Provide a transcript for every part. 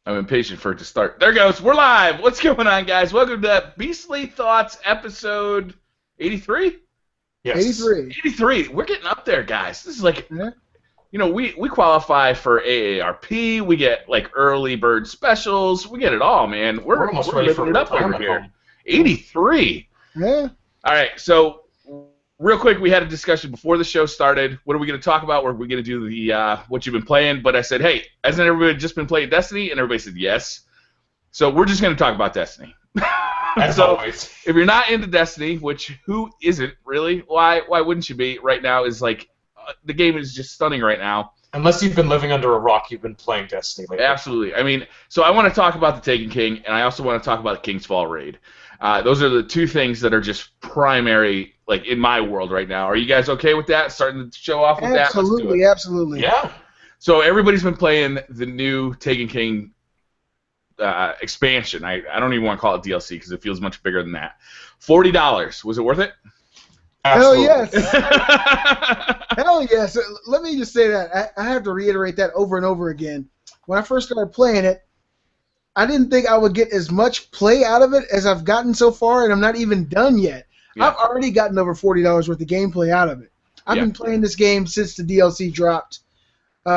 I'm impatient for it to start. There it goes. We're live. What's going on, guys? Welcome to Beastly Thoughts, episode 83? Yes. 83. 83. We're getting up there, guys. This is like, Yeah. we qualify for AARP. We get, like, early bird specials. We get it all, man. We're almost ready for living it up over retirement here. home. 83. Yeah. All right, so real quick, we had a discussion before the show started. What are we going to talk about? We're going to do the what you've been playing. But I said, hey, hasn't everybody just been playing Destiny? And everybody said yes. So we're just going to talk about Destiny. As So always. if you're not into Destiny, which who isn't really? Why wouldn't you be? Right now is like the game is just stunning right now. Unless you've been living under a rock, you've been playing Destiny lately. Absolutely. I mean, so I want to talk about the Taken King, and I also want to talk about the King's Fall raid. Those are the two things that are just primary, like, in my world right now. Are you guys okay with that? Starting to show off with that? Let's do Absolutely, it. absolutely. Yeah. So everybody's been playing the new Taken King expansion. I don't even want to call it DLC because it feels much bigger than that. $40. Was it worth it? Hell Absolutely. yes. Hell yes. Let me just say that. I have to reiterate that over and over again. When I first started playing it, I didn't think I would get as much play out of it as I've gotten so far, and I'm not even done yet. Yeah. I've already gotten over $40 worth of gameplay out of it. I've been playing this game since the DLC dropped.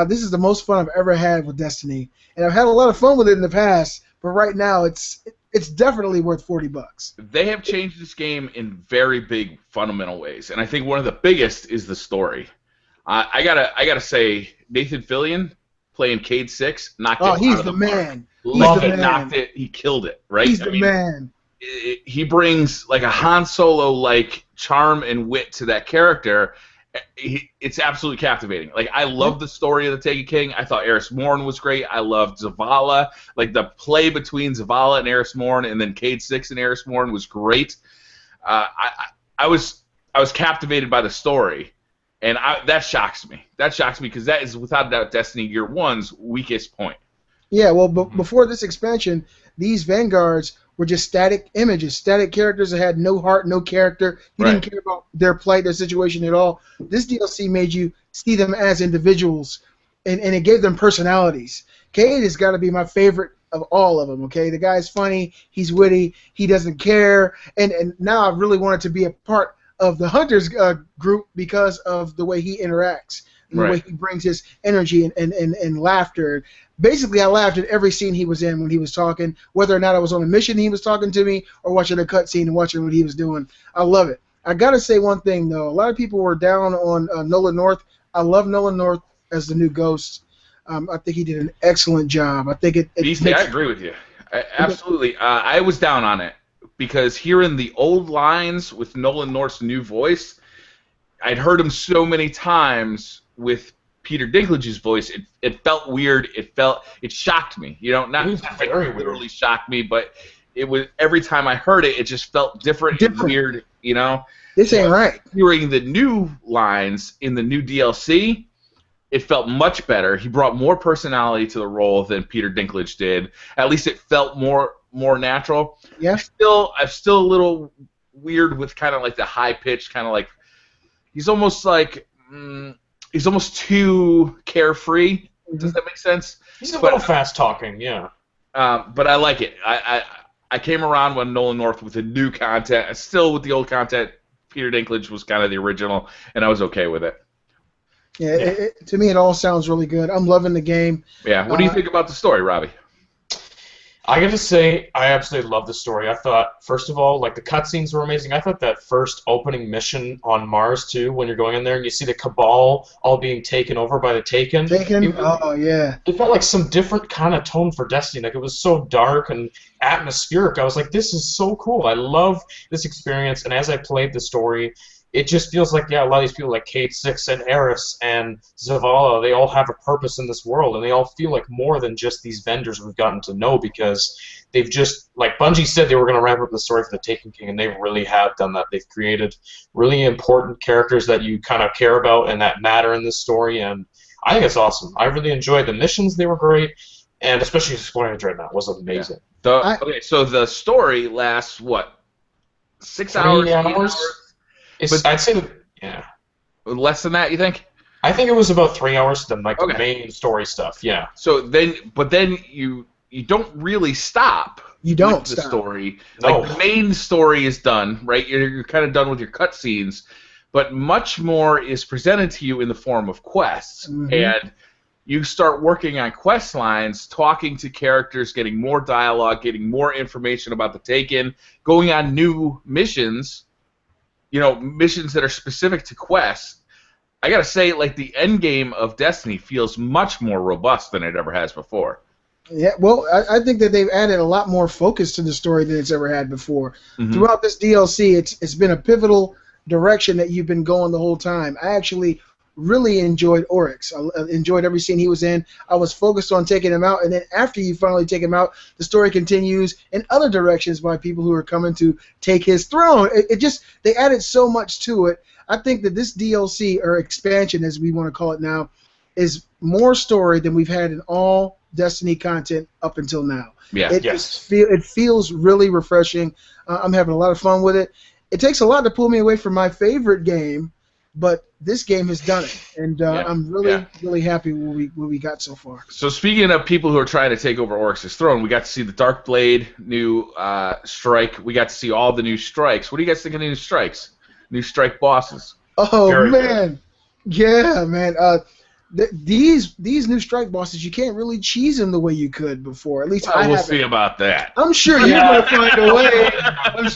This is the most fun I've ever had with Destiny, and I've had a lot of fun with it in the past. But right now, it's definitely worth $40. They have changed this game in very big fundamental ways, and I think one of the biggest is the story. I gotta say, Nathan Fillion playing Cade 6 knocked it out He's of the the park. man. Love He's it, the knocked man. it. He killed it, right? He's the man. He brings like a Han Solo like charm and wit to that character. It's absolutely captivating. Like, I love the story of the Taken King. I thought Eris Morn was great. I loved Zavala. Like, the play between Zavala and Eris Morn, and then Cade 6 and Eris Morn was great. I was captivated by the story, and that shocks me. That shocks me because that is without a doubt Destiny Year One's weakest point. Yeah, well, before this expansion, these Vanguards were just static images, static characters that had no heart, no character. You Right. didn't care about their plight, their situation at all. This DLC made you see them as individuals, and it gave them personalities. Cade has got to be my favorite of all of them, okay? The guy's funny, he's witty, he doesn't care, and now I really wanted to be a part of the Hunters group because of the way he interacts. And the way he brings his energy and laughter. Basically, I laughed at every scene he was in when he was talking, whether or not I was on a mission he was talking to me or watching a cutscene and watching what he was doing. I love it. I got to say one thing, though. A lot of people were down on Nolan North. I love Nolan North as the new Ghost. I think he did an excellent job. I think Beastie, I agree with you. Absolutely. I was down on it because hearing the old lines with Nolan North's new voice, I'd heard him so many times with Peter Dinklage's voice, it felt weird. It shocked me. You know, not It was very weird. literally shocked me, but it was every time I heard it, it just felt different. And weird. You know, This ain't right. hearing the new lines in the new DLC, it felt much better. He brought more personality to the role than Peter Dinklage did. At least it felt more natural. Yeah. I'm still a little weird with kind of like the high pitched, kind of like he's almost like. He's almost too carefree. Does that make sense? He's a little fast talking, yeah. But I like it. I came around when Nolan North with the new content. Still with the old content, Peter Dinklage was kind of the original, and I was okay with it. Yeah. To me, it all sounds really good. I'm loving the game. Yeah. What do you think about the story, Robbie? I got to say, I absolutely love the story. I thought, first of all, like, the cutscenes were amazing. I thought that first opening mission on Mars, too, when you're going in there and you see the Cabal all being taken over by the Taken. Oh, yeah. It felt like some different kind of tone for Destiny. Like, it was so dark and atmospheric. I was like, this is so cool. I love this experience. And as I played the story, it just feels like, yeah, a lot of these people like Cade 6 and Eris and Zavala, they all have a purpose in this world, and they all feel like more than just these vendors we've gotten to know, because they've just, like Bungie said, they were going to wrap up the story for the Taken King, and they really have done that. They've created really important characters that you kind of care about and that matter in this story, and I think it's awesome. I really enjoyed the missions. They were great, and especially exploring the Dreadnought was amazing. Yeah. Okay, so the story lasts, what, 6 hours? 3 hours? I'd say, yeah. Less than that, you think? I think it was about 3 hours than, like, the main story stuff, yeah. So then, but then you you don't really stop. You don't with the stop. story. No. Like the main story is done, right? You're kind of done with your cutscenes, but much more is presented to you in the form of quests, and you start working on quest lines, talking to characters, getting more dialogue, getting more information about the Taken, going on new missions, missions that are specific to quests. I gotta say, like, the end game of Destiny feels much more robust than it ever has before. Yeah, well, I think that they've added a lot more focus to the story than it's ever had before. Throughout this DLC, it's been a pivotal direction that you've been going the whole time. I actually really enjoyed Oryx. I enjoyed every scene he was in. I was focused on taking him out, and then after you finally take him out, the story continues in other directions by people who are coming to take his throne. They added so much to it. I think that this DLC, or expansion as we want to call it now, is more story than we've had in all Destiny content up until now. Yeah. It feels really refreshing. I'm having a lot of fun with it. It takes a lot to pull me away from my favorite game, but this game has done it, and I'm really happy with what we got so far. So speaking of people who are trying to take over Oryx's throne, we got to see the Darkblade new strike. We got to see all the new strikes. What do you guys think of the new strikes? New strike bosses. Oh, Very man. Good. Yeah, man. These new strike bosses, you can't really cheese them the way you could before. At least we'll see about that. I'm sure you're going to find a way. I'm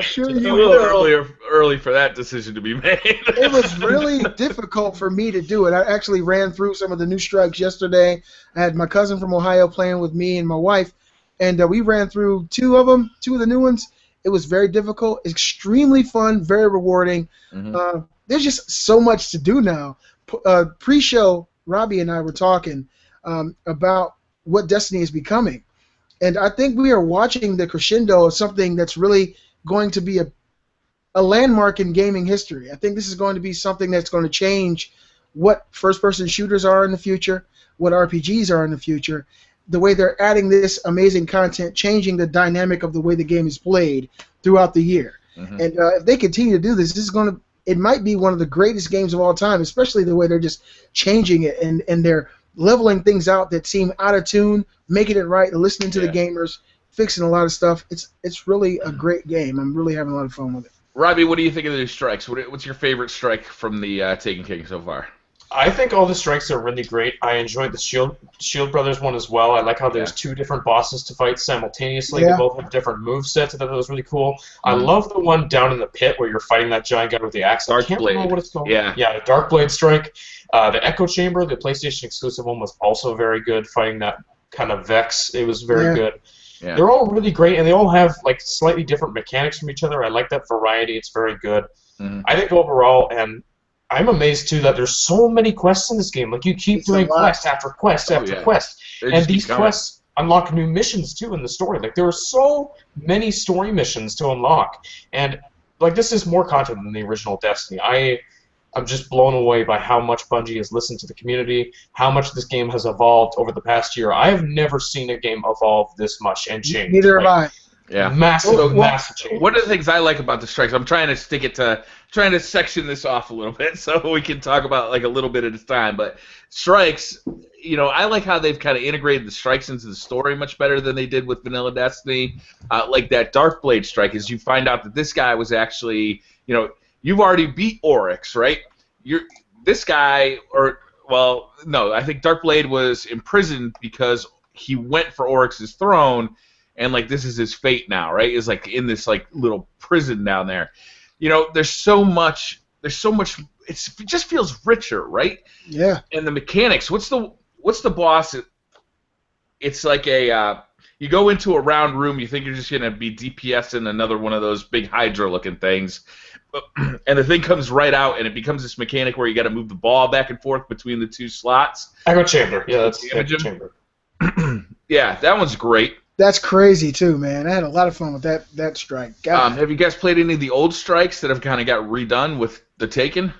sure you a little early for that decision to be made. It was really difficult for me to do it. I actually ran through some of the new strikes yesterday. I had my cousin from Ohio playing with me and my wife, and we ran through two of the new ones. It was very difficult, extremely fun, very rewarding. There's just so much to do now. Pre-show, Robbie and I were talking about what Destiny is becoming. And I think we are watching the crescendo of something that's really going to be a landmark in gaming history. I think this is going to be something that's going to change what first-person shooters are in the future, what RPGs are in the future, the way they're adding this amazing content, changing the dynamic of the way the game is played throughout the year. And if they continue to do this, it might be one of the greatest games of all time, especially the way they're just changing it and they're leveling things out that seem out of tune, making it right, listening to the gamers, fixing a lot of stuff. It's really a great game. I'm really having a lot of fun with it. Robbie, what do you think of the new strikes? What's your favorite strike from the Taken King so far? I think all the strikes are really great. I enjoyed the Shield Brothers one as well. I like how there's two different bosses to fight simultaneously. They both have different movesets. I thought that was really cool. I love the one down in the pit where you're fighting that giant guy with the axe. I can't remember what it's called. Yeah, the Darkblade strike. The Echo Chamber, the PlayStation exclusive one, was also very good, fighting that kind of Vex. It was very good. Yeah. They're all really great, and they all have like slightly different mechanics from each other. I like that variety. It's very good. I think overall, and I'm amazed too that there's so many quests in this game. Like you keep doing quest after quest after quest, and these quests unlock new missions too in the story. Like there are so many story missions to unlock, and like this is more content than the original Destiny. I'm just blown away by how much Bungie has listened to the community, how much this game has evolved over the past year. I have never seen a game evolve this much and change. Neither have I. Yeah, massive change. One of the things I like about the strikes, I'm trying to section this off a little bit so we can talk about like a little bit at a time. But strikes, I like how they've kind of integrated the strikes into the story much better than they did with Vanilla Destiny. Like that Darkblade strike, is you find out that this guy was actually, you've already beat Oryx, right? This guy, I think Darkblade was imprisoned because he went for Oryx's throne. And like this is his fate now, right? Is like in this like little prison down there. There's so much. It just feels richer, right? Yeah. And the mechanics. What's the boss? It's like you go into a round room. You think you're just gonna be DPS in another one of those big Hydra looking things, and the thing comes right out, and it becomes this mechanic where you got to move the ball back and forth between the two slots. Echo Chamber. Yeah, that's Echo Chamber. Yeah, that one's great. That's crazy too, man. I had a lot of fun with that strike. Have you guys played any of the old strikes that have kind of got redone with the Taken?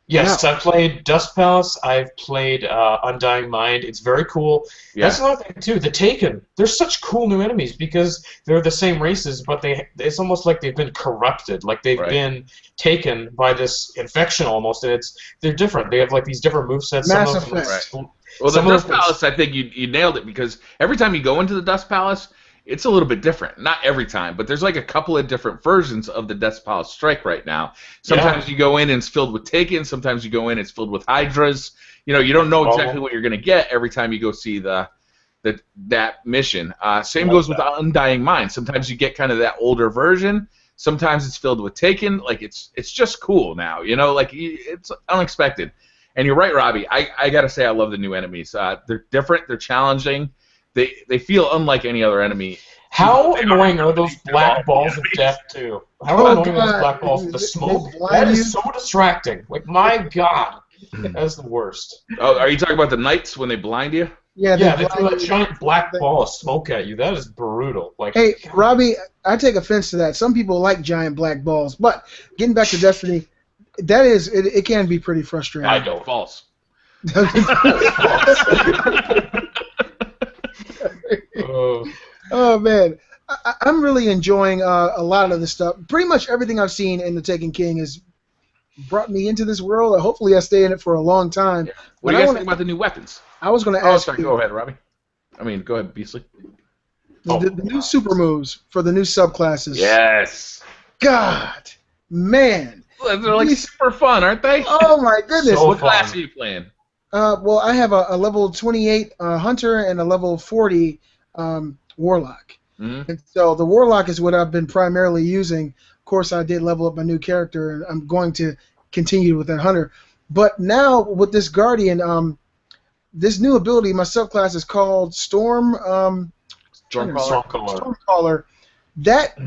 Yes, Now, I've played Dust Palace. I've played Undying Mind. It's very cool. Yeah. That's another thing too. The Taken. They're such cool new enemies because they're the same races, but it's almost like they've been corrupted, like they've Right. been taken by this infection almost, and they're different. They have like these different movesets. Mass Some of them, Effect. Well, the some of Dust them- Palace, I think you nailed it, because every time you go into the Dust Palace, it's a little bit different. Not every time, but there's like a couple of different versions of the Dust Palace strike right now. Sometimes you go in and it's filled with Taken. Sometimes you go in, it's filled with Hydras. You don't know exactly what you're going to get every time you go see that mission. Same goes with Undying Mind. Sometimes you get kind of that older version. Sometimes it's filled with Taken. Like it's just cool now. Like it's unexpected. And you're right, Robbie. I gotta say I love the new enemies. They're different. They're challenging. They feel unlike any other enemy. How annoying are those black balls of death too? How annoying are those black balls with the smoke? That is so distracting. Like my God, that's the worst. Oh, are you talking about the knights when they blind you? yeah, Yeah, they throw blind that you. giant black ball of smoke at you. That is brutal. Like, Hey, Robbie, I take offense to that. Some people like giant black balls, but getting back to Destiny, it can be pretty frustrating. I don't. False. Oh man, I'm really enjoying a lot of this stuff. Pretty much everything I've seen in The Taken King has brought me into this world. Hopefully, I stay in it for a long time. What do you guys think about the new weapons? I was going to Oh, ask sorry. you Go ahead, Robbie. Go ahead, Beasley. the new super moves for the new subclasses. Yes. God, man. They're like super fun, aren't they? Oh my goodness. So What class fun. are you playing? Well, I have a level 28 hunter and a level 40 warlock. Mm-hmm. And so the warlock is what I've been primarily using. Of course, I did level up my new character, and I'm going to continue with that hunter. But now with this guardian, this new ability, my subclass is called Stormcaller. Stormcaller. That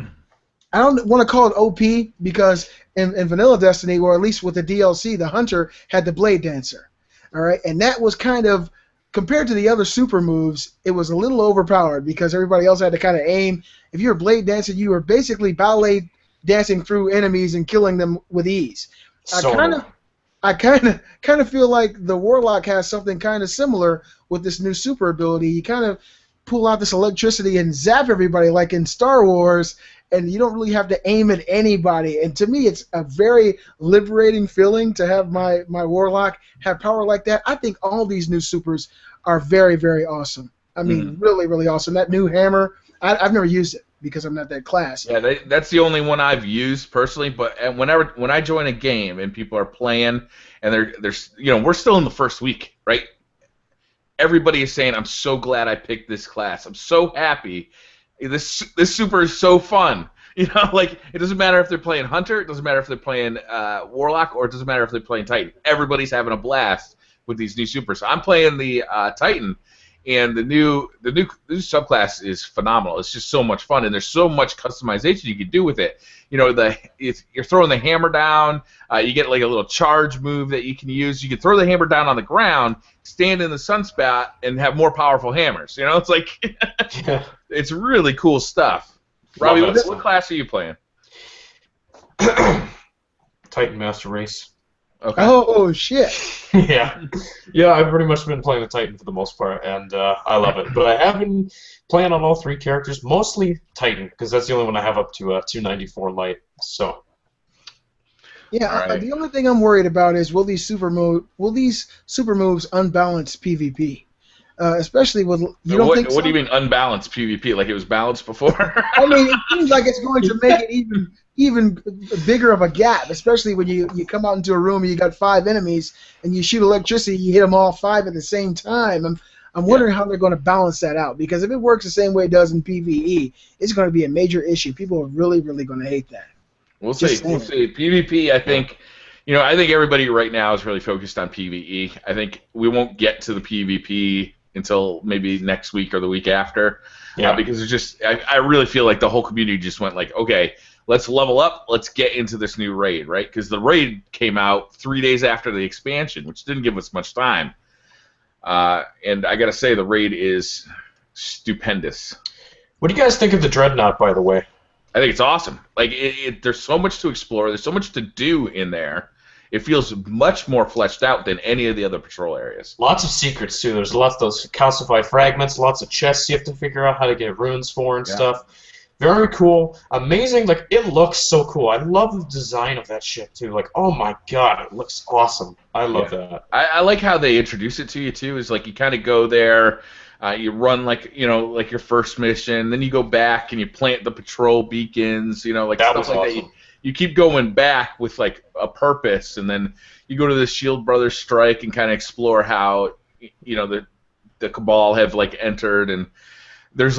I don't want to call it OP because in Vanilla Destiny, or at least with the DLC, the hunter had the Blade Dancer. All right, and that was kind of, compared to the other super moves, it was a little overpowered because everybody else had to kind of aim. If you were Blade Dancer, you were basically ballet dancing through enemies and killing them with ease. I kind of feel like the Warlock has something kind of similar with this new super ability. You kind of pull out this electricity and zap everybody like in Star Wars, and you don't really have to aim at anybody. And to me, it's a very liberating feeling to have my Warlock have power like that. I think all these new supers are very, very awesome. I mean, really, really awesome. That new hammer, I've never used it because I'm not that class. Yeah, that's the only one I've used personally. But when I join a game and people are playing, and we're still in the first week, right? Everybody is saying, "I'm so glad I picked this class. I'm so happy. This super is so fun." Like it doesn't matter if they're playing Hunter, it doesn't matter if they're playing Warlock, or it doesn't matter if they're playing Titan. Everybody's having a blast with these new supers. So I'm playing the Titan, and the new subclass is phenomenal. It's just so much fun, and there's so much customization you can do with it. If you're throwing the hammer down, you get like a little charge move that you can use. You can throw the hammer down on the ground, stand in the sunspot, and have more powerful hammers. It's like it's really cool stuff. Robbie, what class are you playing? Titan Master Race. Okay. Oh shit. Yeah, I've pretty much been playing the Titan for the most part, and I love it. But I have been playing on all three characters, mostly Titan, because that's the only one I have up to 294 light. So. Yeah, right. The only thing I'm worried about is will these super moves unbalance PvP? Especially with What do you mean unbalanced PvP? Like it was balanced before? I mean, it seems like it's going to make it even bigger of a gap, especially when you come out into a room and you got 5 enemies and you shoot electricity, you hit them all 5 at the same time. I'm wondering how they're going to balance that out, because if it works the same way it does in PvE, it's going to be a major issue. People are really, really going to hate that. We'll see. PvP, I think, I think everybody right now is really focused on PvE. I think we won't get to the PvP until maybe next week or the week after, because it's just I really feel like the whole community just went like, okay, let's level up, let's get into this new raid, right? Because the raid came out 3 days after the expansion, which didn't give us much time. And I gotta say, the raid is stupendous. What do you guys think of the Dreadnought, by the way? I think it's awesome. Like there's so much to explore. There's so much to do in there. It feels much more fleshed out than any of the other patrol areas. Lots of secrets too. There's lots of those calcified fragments, lots of chests you have to figure out how to get runes for and stuff. Very cool. Amazing. Like, it looks so cool. I love the design of that shit too. Like, oh my god, it looks awesome. I love that. I like how they introduce it to you too. Is like you kind of go there, you run like like your first mission, then you go back and you plant the patrol beacons. Like That stuff was like awesome. that. You keep going back with like a purpose, and then you go to the Shield Brothers strike and kind of explore how the Cabal have like entered, and there's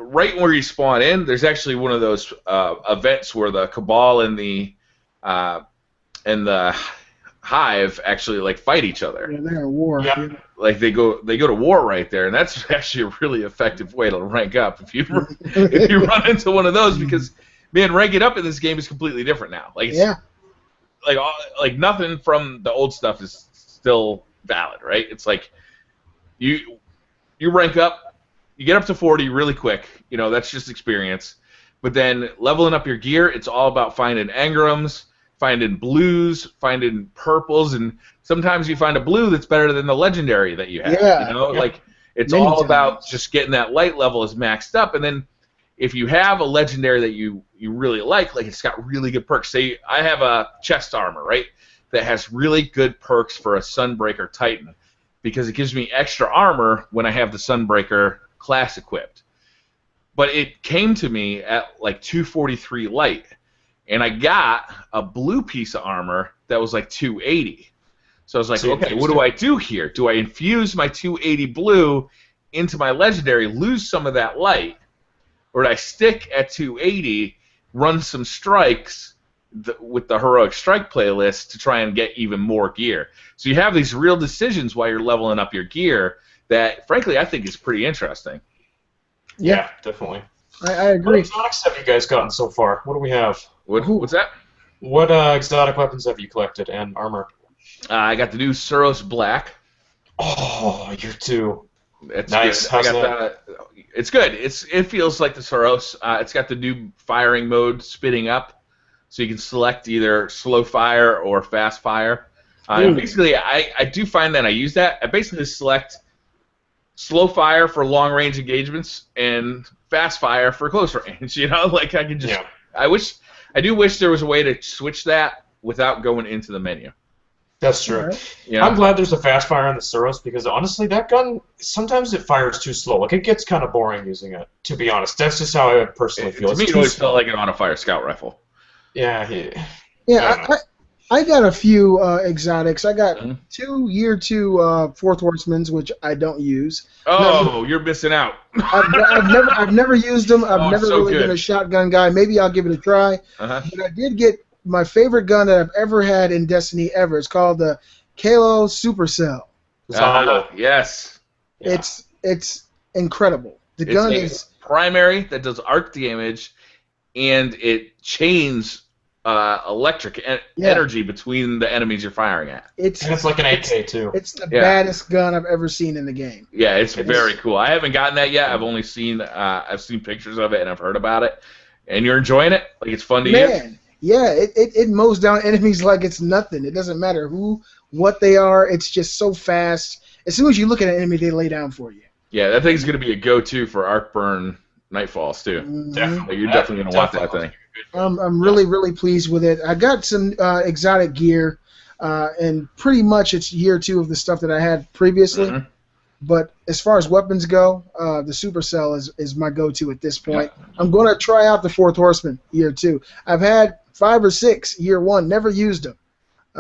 right where you spawn in, there's actually one of those events where the Cabal and the Hive actually like fight each other. Yeah, they're at war. Yeah. Yeah. Like they go to war right there, and that's actually a really effective way to rank up if you run into one of those, because man, ranking up in this game is completely different now. Like like nothing from the old stuff is still valid, right? It's like you rank up, you get up to 40 really quick. That's just experience. But then leveling up your gear, it's all about finding engrams, finding blues, finding purples, and sometimes you find a blue that's better than the legendary that you have. Yeah. Like it's Many all times. about just getting that light level is maxed up, and then if you have a legendary that you really like it's got really good perks. Say I have a chest armor, right, that has really good perks for a Sunbreaker Titan, because it gives me extra armor when I have the Sunbreaker class equipped. But it came to me at like 243 light, and I got a blue piece of armor that was like 280. So I was like, okay, what do I do here? Do I infuse my 280 blue into my legendary, lose some of that light, or do I stick at 280, run some strikes with the Heroic Strike playlist to try and get even more gear? So you have these real decisions while you're leveling up your gear that, frankly, I think is pretty interesting. Yeah, definitely. I What agree. exotics have you guys gotten so far? What do we have? What's that? What exotic weapons have you collected and armor? I got the new Suros Black. Oh, you too. It's Nice. good. How's It's good. It feels like the Suros. It's got the new firing mode spinning up, so you can select either slow fire or fast fire. And basically, I do find that I use that. I basically select slow fire for long range engagements and fast fire for close range. Like I can just. Yeah. I do wish there was a way to switch that without going into the menu. That's true. Alright. I'm glad there's a fast fire on the Suros, because honestly, that gun, sometimes it fires too slow. Like, it gets kind of boring using it, to be honest. That's just how I personally feel. To me, it always felt like an on-fire scout rifle. Yeah. Yeah, I got a few exotics. I got two year 2 Fourth Horsemen's, which I don't use. Oh, you're missing out. I've never used them. I've never so really good. been a shotgun guy. Maybe I'll give it a try. Uh-huh. But I did get my favorite gun that I've ever had in Destiny ever. It's called the Kalo Supercell. Yes. Yeah. It's incredible. The gun is primary that does arc damage, and it chains electric energy between the enemies you're firing at. And it's like an AK, too. It's the baddest gun I've ever seen in the game. Yeah, it's very cool. I haven't gotten that yet. I've only seen pictures of it, and I've heard about it. And you're enjoying it? Like, it's fun to use? Yeah, it mows down enemies like it's nothing. It doesn't matter what they are. It's just so fast. As soon as you look at an enemy, they lay down for you. Yeah, that thing's going to be a go-to for Arcburn Nightfalls, too. Mm-hmm. Definitely. You're definitely going to want that thing. I'm really pleased with it. I got some exotic gear, and pretty much it's year 2 of the stuff that I had previously. Mhm. But as far as weapons go, the Supercell is my go-to at this point. I'm going to try out the Fourth Horseman year 2. I've had 5 or 6 year 1, never used them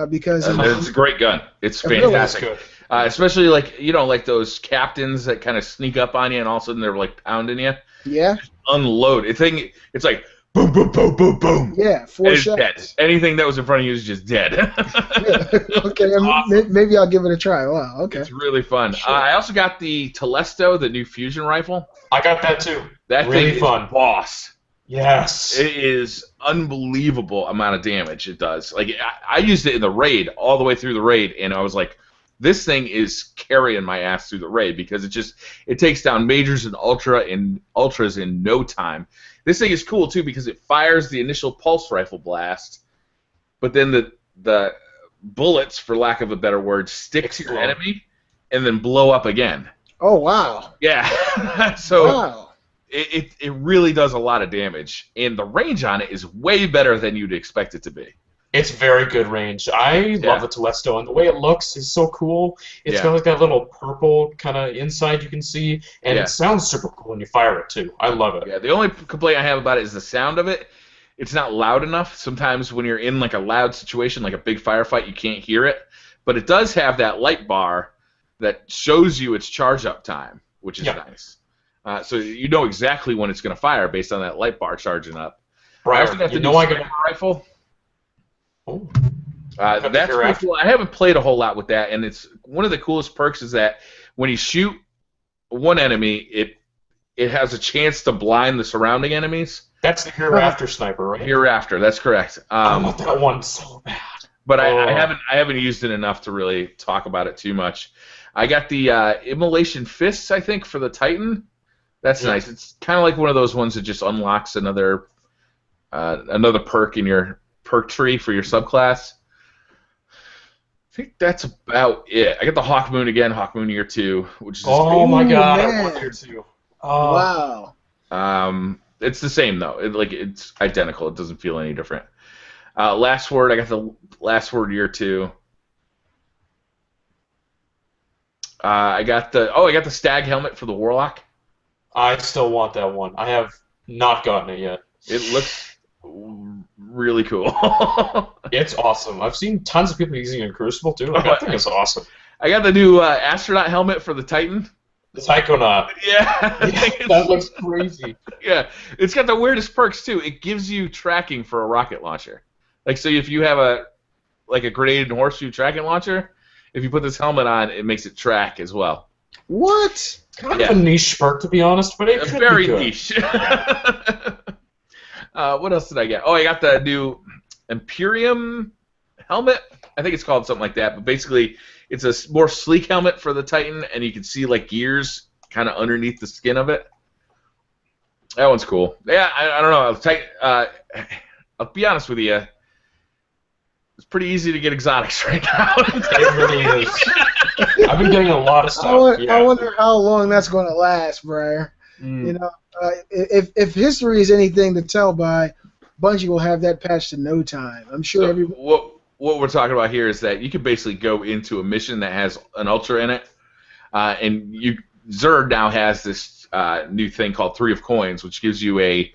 because it's a great gun. It's Really? fantastic. That's good. Especially like those captains that kind of sneak up on you and all of a sudden they're like pounding you. Yeah. Unload. It's like boom, boom, boom, boom, boom. Yeah, 4 And it's shots. dead. Anything that was in front of you is just dead. Okay, maybe I'll give it a try. Wow, okay. It's really fun. I also got the Telesto, the new fusion rifle. I got that, too. That Really thing fun. is boss. Yes. It is unbelievable amount of damage it does. Like I used it in the raid all the way through the raid, and I was like, this thing is carrying my ass through the raid because it takes down majors and ultras in no time. This thing is cool too because it fires the initial pulse rifle blast, but then the bullets, for lack of a better word, stick to your Explode. enemy and then blow up again. Oh wow. Yeah. So Wow. it really does a lot of damage, and the range on it is way better than you'd expect it to be. It's very good range. I love the Telesto, and the way it looks is so cool. It's got like that little purple kind of inside you can see, and it sounds super cool when you fire it too. I love it. Yeah, the only complaint I have about it is the sound of it. It's not loud enough. Sometimes when you're in like a loud situation, like a big firefight, you can't hear it. But it does have that light bar that shows you its charge up time, which is nice. So you know exactly when it's going to fire based on that light bar charging up. I also got the new sniper rifle. Oh. That's pretty cool. I haven't played a whole lot with that, and it's one of the coolest perks is that when you shoot one enemy, it has a chance to blind the surrounding enemies. That's the Hereafter sniper, right? Hereafter, that's correct. I want that one so bad. But I haven't used it enough to really talk about it too much. I got the Immolation Fists, I think, for the Titan. That's nice. It's kind of like one of those ones that just unlocks another perk in your perk tree for your subclass. I think that's about it. I got the Hawk Moon again, Hawk Moon Year 2, which is my god, man. I want Year 2. Wow. It's the same though. It's identical. It doesn't feel any different. Last Word, I got the Last Word Year 2. I got the Stag helmet for the Warlock. I still want that one. I have not gotten it yet. It looks really cool. It's awesome. I've seen tons of people using it in Crucible too. I think it's awesome. I got the new astronaut helmet for the Titan. The Psychonaut. Yeah. That looks crazy. Yeah, it's got the weirdest perks too. It gives you tracking for a rocket launcher. Like, so if you have a grenade and horseshoe tracking launcher, if you put this helmet on, it makes it track as well. What? Kind of a niche perk, to be honest, but it could very be good. niche. What else did I get? Oh, I got the new Imperium helmet. I think it's called something like that, but basically it's a more sleek helmet for the Titan, and you can see like gears kind of underneath the skin of it. That one's cool. Yeah, I don't know. I'll be honest with you. It's pretty easy to get exotics right now. It really is. I've been getting a lot of stuff. I wonder how long that's going to last, Briar. You know, if history is anything to tell by, Bungie will have that patched in no time. I'm sure what we're talking about here is that you can basically go into a mission that has an Ultra in it, and Zerg now has this new thing called 3 of Coins, which gives you a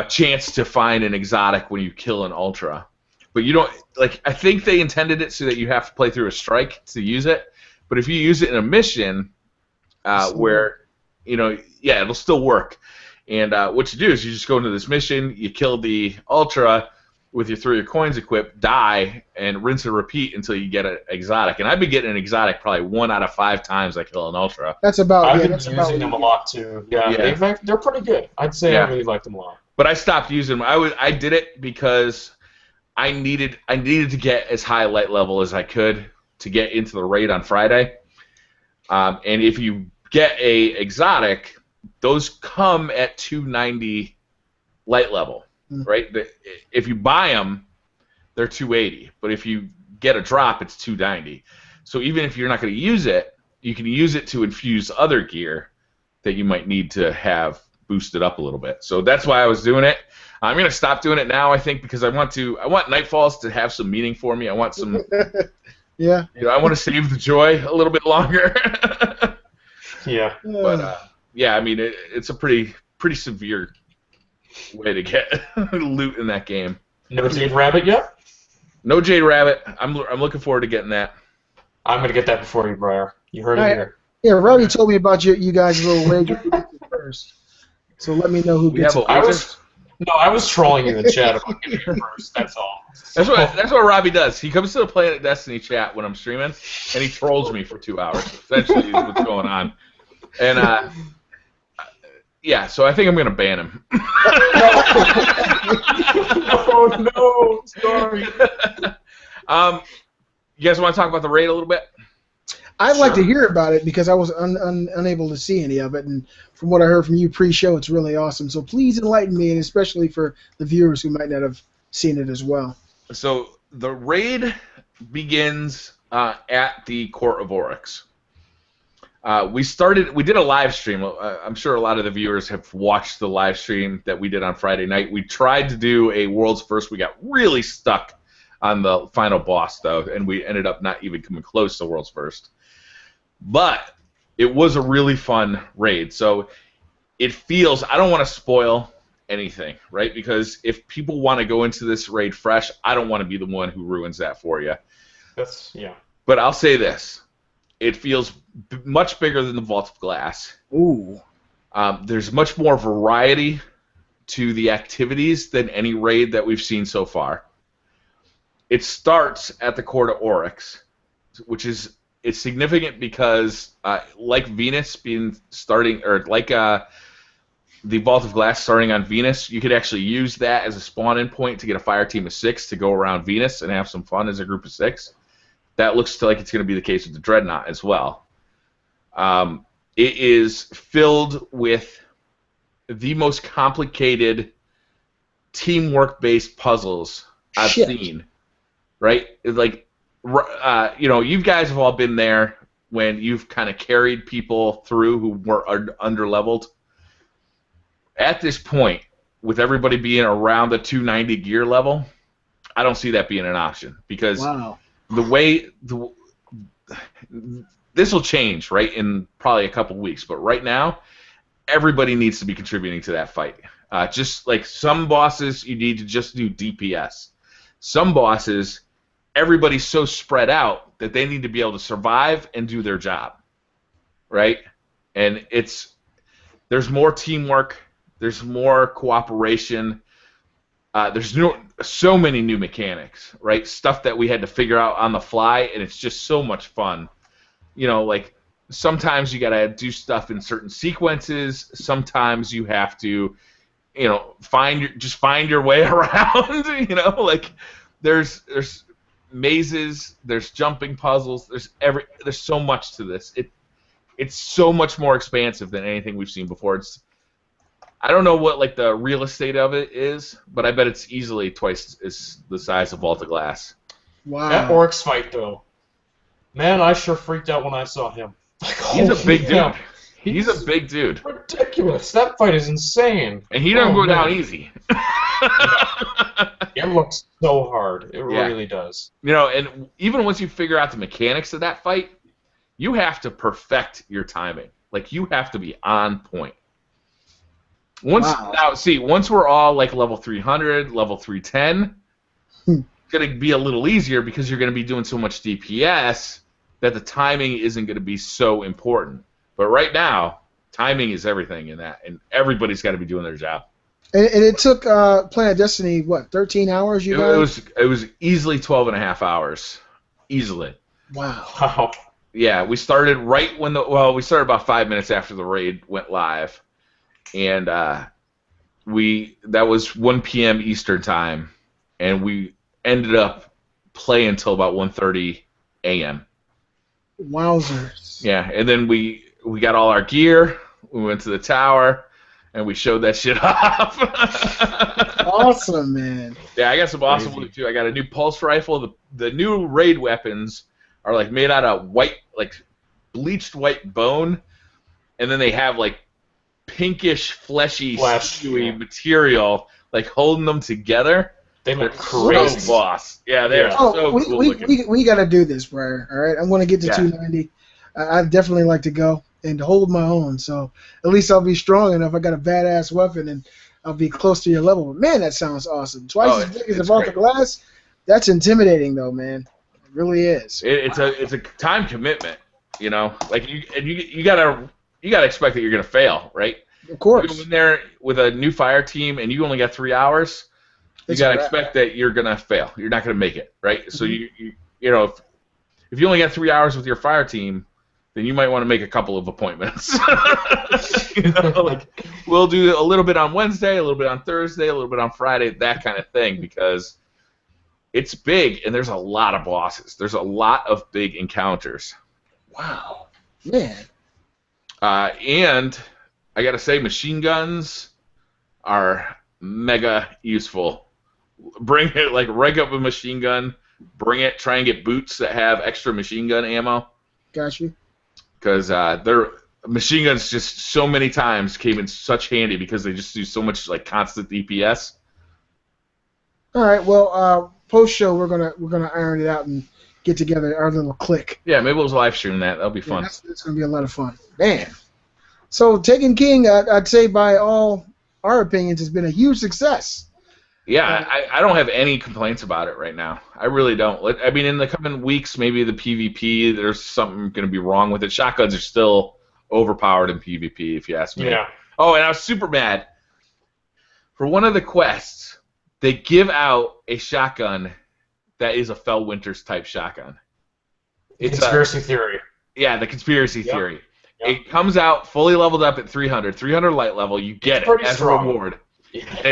chance to find an exotic when you kill an Ultra. But you don't, I think they intended it so that you have to play through a strike to use it. But if you use it in a mission where, it'll still work. And what you do is you just go into this mission, you kill the Ultra with your 3 of Coins equipped, die, and rinse and repeat until you get an exotic. And I've been getting an exotic probably 1 out of 5 times I kill an Ultra. That's about. I've been using them a lot too. Yeah. They're pretty good. I'd say I really like them a lot. But I stopped using them. I did it because I needed to get as high light level as I could to get into the raid on Friday. And if you get a exotic, those come at 290 light level, right? If you buy them, they're 280. But if you get a drop, it's 290. So even if you're not going to use it, you can use it to infuse other gear that you might need to have boosted up a little bit. So that's why I was doing it. I'm going to stop doing it now, I think, because I want Nightfalls to have some meaning for me. I want some... Yeah. I want to save the joy a little bit longer. Yeah. But, I mean, it's a pretty severe way to get loot in that game. No Jade Rabbit yet? No Jade Rabbit. I'm looking forward to getting that. I'm going to get that before you, Briar. You heard it here. Yeah, Robbie told me about you guys' little wager first. So let me know who gets it. I was trolling in the chat about getting it first. That's all. That's what Robbie does. He comes to the Planet Destiny chat when I'm streaming, and he trolls me for 2 hours. Essentially, is what's going on. And so I think I'm gonna ban him. Oh no! Sorry. You guys want to talk about the raid a little bit? I'd like to hear about it because I was unable to see any of it, and from what I heard from you pre-show, it's really awesome. So please enlighten me, and especially for the viewers who might not have seen it as well. So The raid begins at the Court of Oryx. We did a live stream. I'm sure a lot of the viewers have watched the live stream that we did on Friday night. We tried to do a world's first. We got really stuck on the final boss, though, and we ended up not even coming close to world's first. But it was a really fun raid. So it feels, I don't want to spoil anything, right? Because if people want to go into this raid fresh, I don't want to be the one who ruins that for you. Yeah. But I'll say this. It feels much bigger than the Vault of Glass. Ooh. There's much more variety to the activities than any raid that we've seen so far. It starts at the Court of Oryx, which is it's significant because, like Venus being starting, or like the Vault of Glass starting on Venus, you could actually use that as a spawn-in point to get a fire team of 6 to go around Venus and have some fun as a group of 6. That looks like it's going to be the case with the Dreadnought as well. It is filled with the most complicated teamwork-based puzzles I've seen. Right? Like, you guys have all been there when you've kind of carried people through who were underleveled. At this point, with everybody being around the 290 gear level, I don't see that being an option because the way this will change, right, in probably a couple weeks. But right now, everybody needs to be contributing to that fight. Just like some bosses, you need to just do DPS. Some bosses, everybody's so spread out that they need to be able to survive and do their job, right? And there's more teamwork. There's more cooperation. There's so many new mechanics, right? Stuff that we had to figure out on the fly, and it's just so much fun. Like sometimes you gotta do stuff in certain sequences. Sometimes you have to, find your way around. Like there's mazes, there's jumping puzzles. There's so much to this. It's so much more expansive than anything we've seen before. I don't know what like the real estate of it is, but I bet it's easily twice as the size of Vault of Glass. Wow. That Oryx fight though, man, I sure freaked out when I saw him. He's a big dude. He's a big dude. Ridiculous. That fight is insane. And he doesn't go down easy. It looks so hard. It really does. And even once you figure out the mechanics of that fight, you have to perfect your timing. Like you have to be on point. Once we're all like level 300, level 310, it's going to be a little easier because you're going to be doing so much DPS that the timing isn't going to be so important. But right now, timing is everything in that, and everybody's got to be doing their job. And it took Planet Destiny, 13 hours you guys? It was easily 12 and a half hours. Easily. Wow. Yeah, we started we started about 5 minutes after the raid went live. And that was 1 p.m. Eastern time, and we ended up playing until about 1:30 a.m. Wowzers. Yeah, and then we got all our gear, we went to the tower, and we showed that shit off. Awesome, man. Yeah, I got some awesome loot, too. I got a new pulse rifle. The new raid weapons are like made out of white, like bleached white bone, and then they have like pinkish, fleshy, sinewy material, like holding them together. They look crazy. So boss. Yeah, they are so cool looking. We got to do this, Briar. All right, I'm going to get to 290. I'd definitely like to go and hold my own. So at least I'll be strong enough. I got a badass weapon, and I'll be close to your level. But man, that sounds awesome. Twice as big as the Vault of Glass. That's intimidating, though, man. It really is. It's a time commitment. Like you gotta expect that you're gonna fail, right? Of course. You go in there with a new fire team and you only got 3 hours. You gotta expect that you're gonna fail. You're not gonna make it, right? So if you only got 3 hours with your fire team, then you might want to make a couple of appointments. Like we'll do a little bit on Wednesday, a little bit on Thursday, a little bit on Friday, that kind of thing, because it's big and there's a lot of bosses. There's a lot of big encounters. Wow, man. And I gotta say, machine guns are mega useful. Bring it, like, rig up a machine gun bring it. Try and get boots that have extra machine gun ammo. Got you. Because their machine guns just so many times came in such handy because they just do so much like constant DPS. All right. Well, post show we're gonna iron it out and get together our little clique. Yeah, maybe we'll live stream that. That'll be fun. Yeah, that's gonna be a lot of fun. Man. So Taken King, I'd say by all our opinions, has been a huge success. Yeah, I don't have any complaints about it right now. I really don't. I mean, in the coming weeks, maybe the PvP, there's something going to be wrong with it. Shotguns are still overpowered in PvP, if you ask me. Yeah. Oh, and I was super mad. For one of the quests, they give out a shotgun that is a Fell Winters type shotgun. It's Conspiracy theory. Yeah, the conspiracy Yep. theory. Yep. It comes out fully leveled up at 300 light level. You get it as strong. a reward. Yeah. And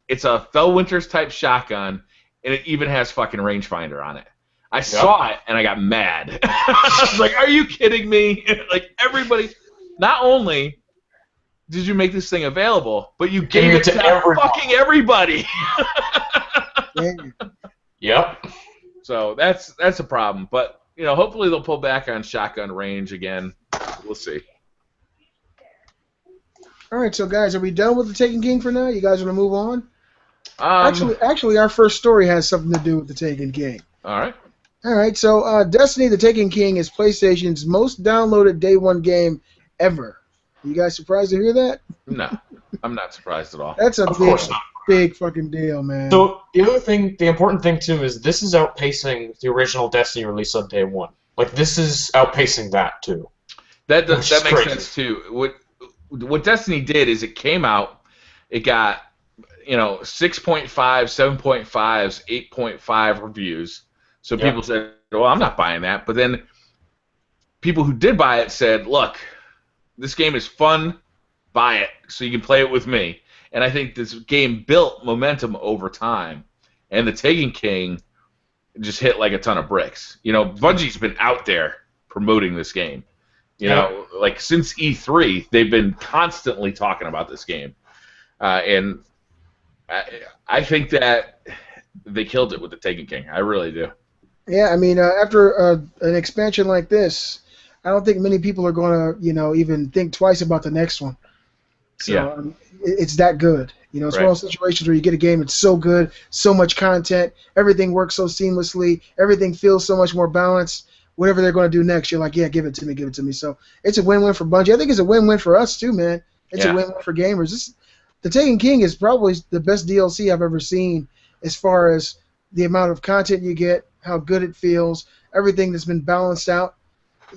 it's a Fell Winters type shotgun, and it even has fucking rangefinder on it. I saw it and I got mad. I was like, "Are you kidding me?" Like everybody. Not only did you make this thing available, but you gave it to fucking everybody. Yep. So that's a problem. But hopefully they'll pull back on shotgun range again. We'll see. All right, so guys, are we done with the Taken King for now? You guys want to move on? Actually, our first story has something to do with the Taken King. All right. All right, so Destiny: The Taken King is PlayStation's most downloaded day one game ever. You guys surprised to hear that? No, I'm not surprised at all. That's a big fucking deal, man. So the important thing too, is this is outpacing the original Destiny release on day one. Like this is outpacing that too. That makes sense too. What Destiny did is it came out, it got 6.5, 7.5s, 8.5 reviews. So people said, "Well, I'm not buying that." But then people who did buy it said, "Look, this game is fun. Buy it so you can play it with me." And I think this game built momentum over time. And the Taken King just hit like a ton of bricks. Bungie's been out there promoting this game. Like since E3, they've been constantly talking about this game. And I think that they killed it with the Taken King. I really do. Yeah, I mean, after an expansion like this, I don't think many people are going to, even think twice about the next one. So it's that good. It's one of those situations where you get a game that's so good, so much content, everything works so seamlessly, everything feels so much more balanced. Whatever they're going to do next, you're like, yeah, give it to me. So it's a win-win for Bungie. I think it's a win-win for us too, man. It's a win-win for gamers. The Taken King is probably the best DLC I've ever seen as far as the amount of content you get, how good it feels, everything that's been balanced out.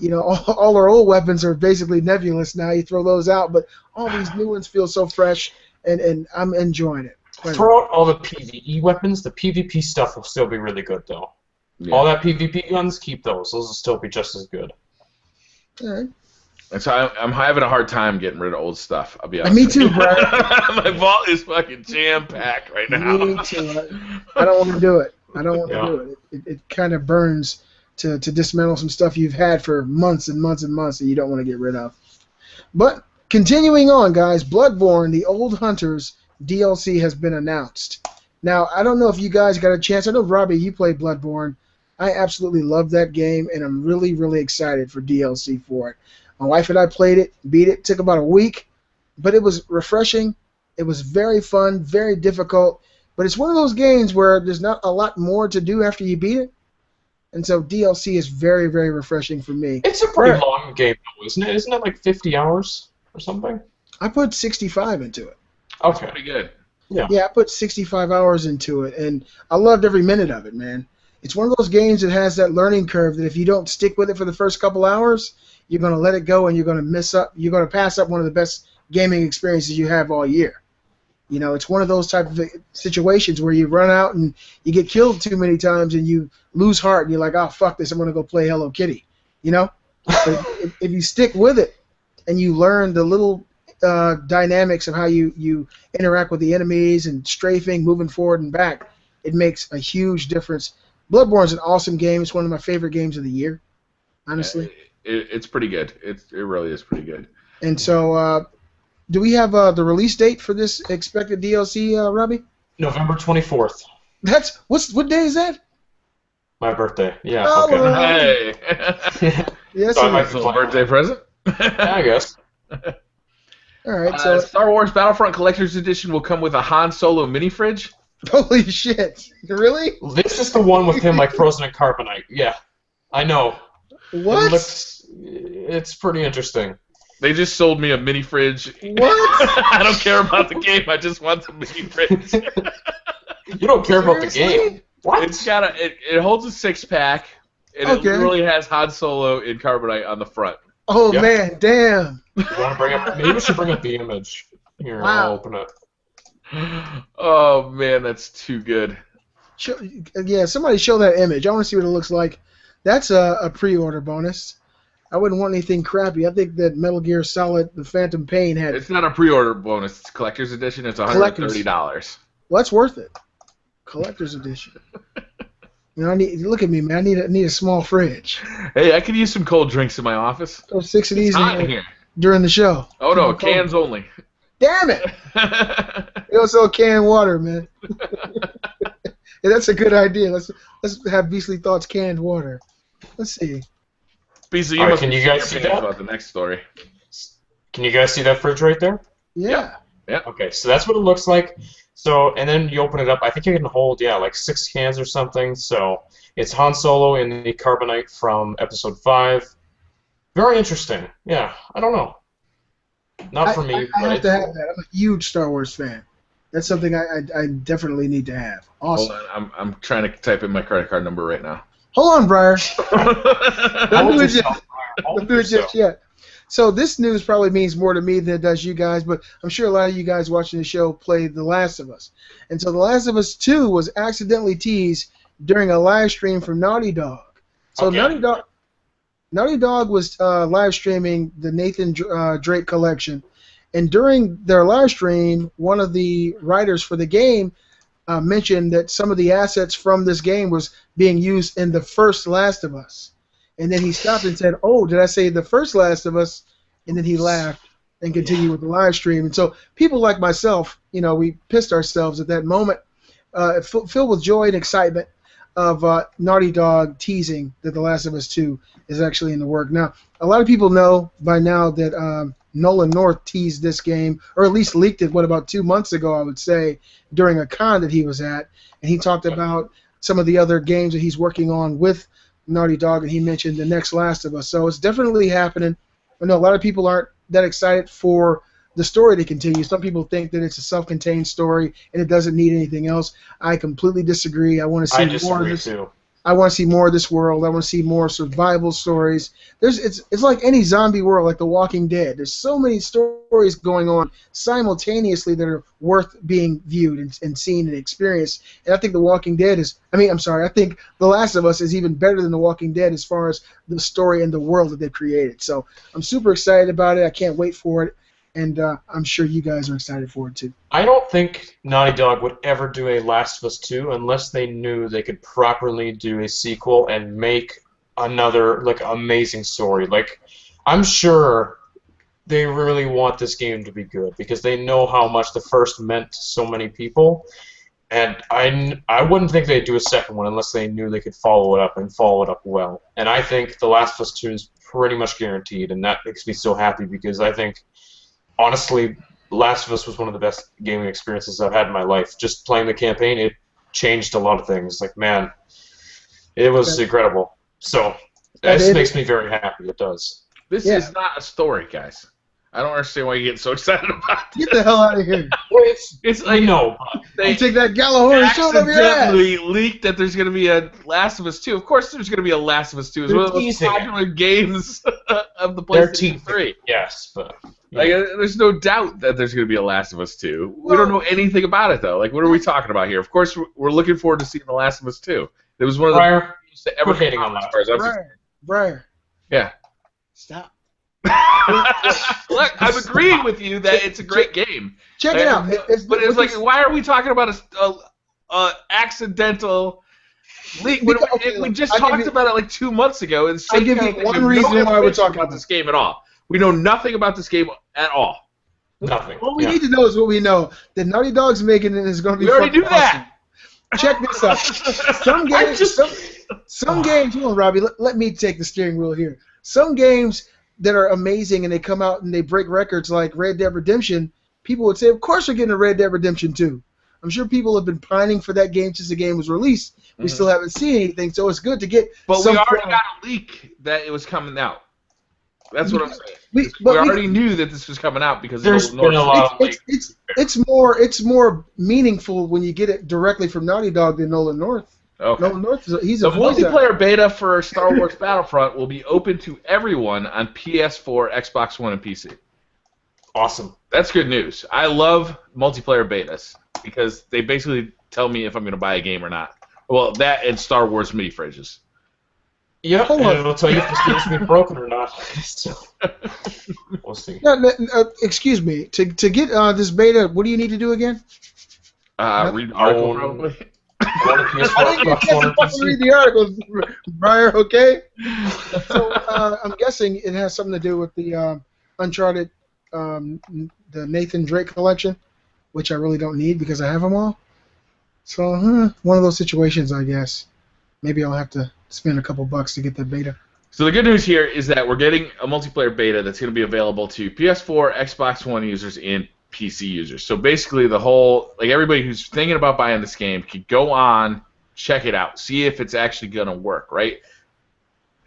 All our old weapons are basically nebulous now. You throw those out, but all these new ones feel so fresh, and I'm enjoying it. Throw out all the PvE weapons. The PvP stuff will still be really good, though. Yeah. All that PvP guns, keep those. Those will still be just as good. All right. And so I'm having a hard time getting rid of old stuff. I'll be honest. Me too, bro. My vault is fucking jam-packed right now. Me too. I don't want to do it. It kind of burns to dismantle some stuff you've had for months and months and months that you don't want to get rid of. But continuing on, guys, Bloodborne: The Old Hunters DLC has been announced. Now, I don't know if you guys got a chance. I know, Robbie, you played Bloodborne. I absolutely love that game, and I'm really, really excited for DLC for it. My wife and I played it, beat it. It took about a week, but it was refreshing. It was very fun, very difficult, but it's one of those games where there's not a lot more to do after you beat it, and so DLC is very, very refreshing for me. It's a pretty long game, though, isn't it? Isn't it like 50 hours or something? I put 65 into it. Okay. That's pretty good. Yeah, I put 65 hours into it, and I loved every minute of it, man. It's one of those games that has that learning curve that if you don't stick with it for the first couple hours, you're going to let it go and you're going to pass up one of the best gaming experiences you have all year. It's one of those type of situations where you run out and you get killed too many times and you lose heart and you're like, oh, fuck this, I'm going to go play Hello Kitty. But if you stick with it and you learn the little dynamics of how you interact with the enemies and strafing, moving forward and back, it makes a huge difference. Bloodborne is an awesome game. It's one of my favorite games of the year, honestly. It's pretty good. It really is pretty good. And so, do we have the release date for this expected DLC, Robbie? November 24th. What day is that? My birthday. Yeah. Oh, Okay. well. Hey. Yes, So I it might is. be Little birthday present. Yeah, I guess. All right, so Star Wars Battlefront Collector's Edition will come with a Han Solo mini fridge. holy shit! Really? This is the one with him like frozen in carbonite. Yeah, I know. What? It's pretty interesting. They just sold me a mini fridge. What? I don't care about the game. I just want the mini fridge. You don't care about the Seriously? game. What? It's got it holds a 6-pack, and Okay. it literally has Han Solo in carbonite on the front. Oh Yep. man, damn! You want to bring up? Maybe we should bring up the image. Here, Wow. I'll open it. Oh man, that's too good. Yeah, somebody show that image. I want to see what it looks like. That's a pre-order bonus. I wouldn't want anything crappy. I think that Metal Gear Solid: The Phantom Pain had. It's not a pre-order bonus. It's a collector's edition. It's $130. Well, that's worth it. Collector's edition. You know, look at me, man. I need a small fridge. Hey, I could use some cold drinks in my office. Throw 6 of It's these hot in in there here. during the show. Oh no, Keep 'em cold. cans only. Damn it! They don't sell canned water, man. Yeah, that's a good idea. Let's have Beastly Thoughts canned water. Let's see. Beasley, All right, must can be you guys super see fans that? about the next story. Can you guys see that fridge right there? Yeah. Okay, so that's what it looks like. So, and then you open it up. I think you can hold, like 6 cans or something. So it's Han Solo in the carbonite from Episode 5. Very interesting. Yeah, I don't know. Not for me. I but have it's to have cool. that. I'm a huge Star Wars fan. That's something I definitely need to have. Awesome. Hold on, I'm trying to type in my credit card number right now. Hold on, Briar. Hold Don't do it yourself, just, Briar. Hold don't do it just yourself. yet. So this news probably means more to me than it does you guys, but I'm sure a lot of you guys watching the show played The Last of Us. And so The Last of Us 2 was accidentally teased during a live stream from Naughty Dog. So Okay. Naughty Dog was live streaming the Nathan Drake collection, and during their live stream, one of the writers for the game mentioned that some of the assets from this game was being used in the first Last of Us. And then he stopped and said, "Oh, did I say the first Last of Us?" And then he laughed and continued with the live stream. And so people like myself, we pissed ourselves at that moment, filled with joy and excitement of Naughty Dog teasing that The Last of Us 2 is actually in the work. Now, a lot of people know by now that Nolan North teased this game, or at least leaked it, about 2 months ago, I would say, during a con that he was at. And he talked about some of the other games that he's working on with Naughty Dog, and he mentioned the next Last of Us. So it's definitely happening. I know a lot of people aren't that excited for the story to continue. Some people think that it's a self-contained story and it doesn't need anything else. I completely disagree. I want to see more of this. Too. I want to see more of this world. I want to see more survival stories. It's like any zombie world, like The Walking Dead. There's so many stories going on simultaneously that are worth being viewed and seen and experienced. And I think The Walking Dead I think The Last of Us is even better than The Walking Dead as far as the story and the world that they've created. So I'm super excited about it. I can't wait for it. And I'm sure you guys are excited for it too. I don't think Naughty Dog would ever do a Last of Us 2 unless they knew they could properly do a sequel and make another amazing story. I'm sure they really want this game to be good because they know how much the first meant to so many people. And I wouldn't think they'd do a second one unless they knew they could follow it up and follow it up well. And I think The Last of Us 2 is pretty much guaranteed, and that makes me so happy because I think, honestly, Last of Us was one of the best gaming experiences I've had in my life. Just playing the campaign, it changed a lot of things. Man, it was incredible. So this makes me very happy. It does. This is not a story, guys. I don't understand why you get so excited about it. Get the hell out of here. It's like You take that Gallahorn and shove it up your ass. accidentally leaked that there's going to be a Last of Us 2. Of course there's going to be a Last of Us 2. It's one of the most popular games of the PlayStation 3. Yes, but... There's no doubt that there's going to be a Last of Us 2. We don't know anything about it, though. What are we talking about here? Of course, we're looking forward to seeing The Last of Us 2. It was one of the best games to ever hating come on out, as far as I'm Briar. Yeah. Stop. Look, I'm agreeing with you that it's a great game. Check it out. But it's like, why are we talking about a accidental leak? We just talked about it like 2 months ago. And I'll give you one reason why we're talking about this game at all. We know nothing about this game at all. Nothing. What we need to know is what we know. That Naughty Dog's making it is going to be. We already knew that. Awesome. Check this out. Some games, some games, hold on, Robbie, let me take the steering wheel here. Some games that are amazing and they come out and they break records like Red Dead Redemption, people would say, of course we're getting a Red Dead Redemption 2. I'm sure people have been pining for that game since the game was released. We still haven't seen anything, so it's good to get But we already got a leak that it was coming out. That's what I'm saying. We already knew that this was coming out because there's been a lot of leaks. It's more meaningful when you get it directly from Naughty Dog than Nolan North. Okay. Nolan North, he's the a voice multiplayer actor. beta for Star Wars Battlefront will be open to everyone on PS4, Xbox One, and PC. Awesome. That's good news. I love multiplayer betas because they basically tell me if I'm going to buy a game or not. Well, that and Star Wars mini fridges. Yeah, and it'll tell you if this game's been broken or not. So, we'll see. No, excuse me. To get this beta, what do you need to do again? Read the article, probably. I didn't get to read the article, Briar, okay? So I'm guessing it has something to do with the Uncharted, the Nathan Drake collection, which I really don't need because I have them all. So one of those situations, I guess. Maybe I'll have to spend a couple bucks to get the beta. So the good news here is that we're getting a multiplayer beta that's going to be available to PS4, Xbox One users, and PC users. So basically everybody who's thinking about buying this game could go on, check it out, see if it's actually going to work, right?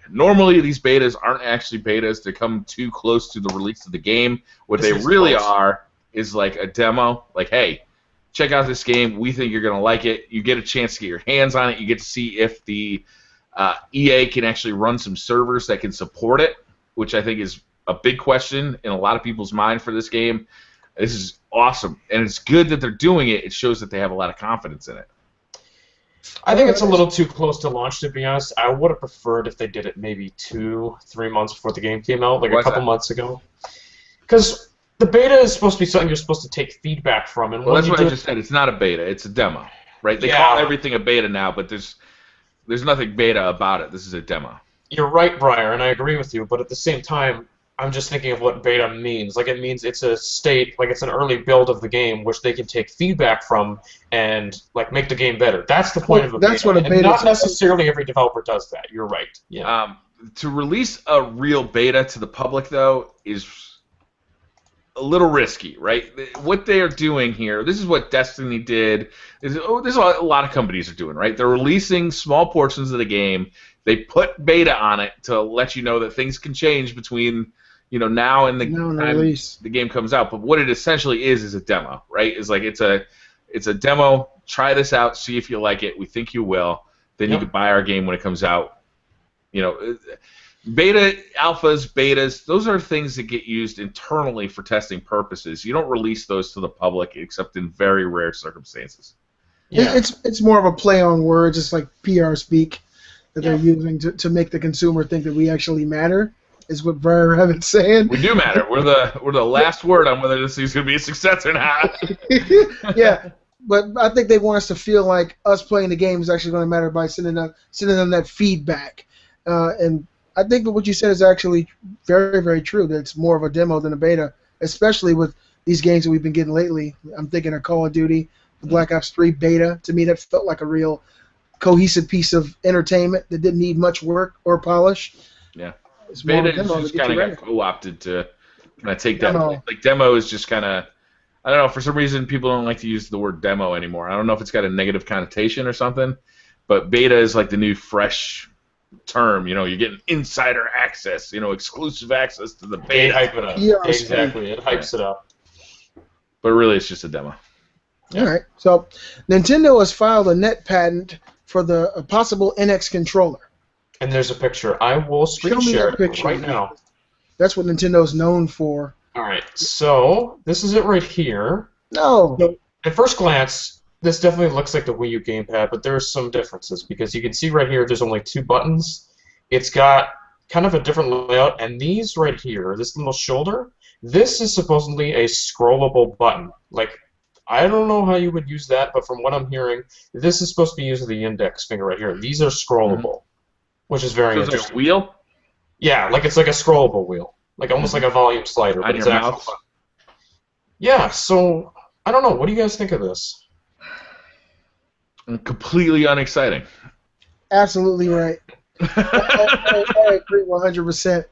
Normally these betas aren't actually betas. They come too close to the release of the game. What they really are is like a demo, like, hey, check out this game. We think you're going to like it. You get a chance to get your hands on it. You get to see if the EA can actually run some servers that can support it, which I think is a big question in a lot of people's mind for this game. This is awesome, and it's good that they're doing it. It shows that they have a lot of confidence in it. I think it's a little too close to launch, to be honest. I would have preferred if they did it maybe 2-3 months before the game came out, like a couple months ago. Because the beta is supposed to be something you're supposed to take feedback from. And that's what I just said. It's not a beta. It's a demo, right? They call everything a beta now, but there's nothing beta about it. This is a demo. You're right, Briar, and I agree with you. But at the same time, I'm just thinking of what beta means. Like, it means it's a state, like it's an early build of the game, which they can take feedback from and like make the game better. That's the point of a beta. That's what a beta and not necessarily every developer does that. You're right. Yeah. To release a real beta to the public, though, is a little risky, right? What they are doing here, this is what Destiny did. There's a lot of companies are doing, right? They're releasing small portions of the game. They put beta on it to let you know that things can change between now and the time the game comes out. But what it essentially is a demo, right? It's like it's a demo. Try this out, see if you like it. We think you will. Then you can buy our game when it comes out. Beta, alphas, betas, those are things that get used internally for testing purposes. You don't release those to the public except in very rare circumstances. Yeah. It's more of a play on words. It's like PR speak that they're using to make the consumer think that we actually matter, is what BriarRabbit's saying. We do matter. We're the last word on whether this is going to be a success or not. Yeah, but I think they want us to feel like us playing the game is actually going to matter by sending them that feedback. And I think that what you said is actually very, very true, that it's more of a demo than a beta, especially with these games that we've been getting lately. I'm thinking of Call of Duty, the Black Ops 3 beta. To me, that felt like a real cohesive piece of entertainment that didn't need much work or polish. Yeah. Beta is just kind of got co-opted to kind of take that. Demo. Like demo is just kind of, I don't know, for some reason people don't like to use the word demo anymore. I don't know if it's got a negative connotation or something, but beta is like the new fresh term. You're getting insider access, exclusive access to the beta. They hype it up. Yeah, exactly. It hypes it up. But really it's just a demo. All right. So Nintendo has filed a net patent for the possible NX controller. And there's a picture. I will screen share it right now. That's what Nintendo's known for. All right. So this is it right here. No. So, at first glance, this definitely looks like the Wii U gamepad, but there are some differences because you can see right here there's only 2 buttons. It's got kind of a different layout, and these right here, this little shoulder, this is supposedly a scrollable button. Like, I don't know how you would use that, but from what I'm hearing, this is supposed to be using the index finger right here. These are scrollable, which is very interesting. Like a wheel? Yeah, like it's like a scrollable wheel, like almost like a volume slider. On but your mouse? Yeah, so I don't know. What do you guys think of this? Completely unexciting. Absolutely right. I agree 100%.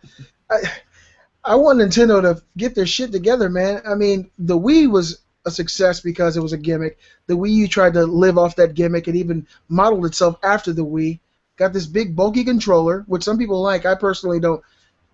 I want Nintendo to get their shit together, man. I mean, the Wii was a success because it was a gimmick. The Wii U tried to live off that gimmick and even modeled itself after the Wii. Got this big bulky controller, which some people like. I personally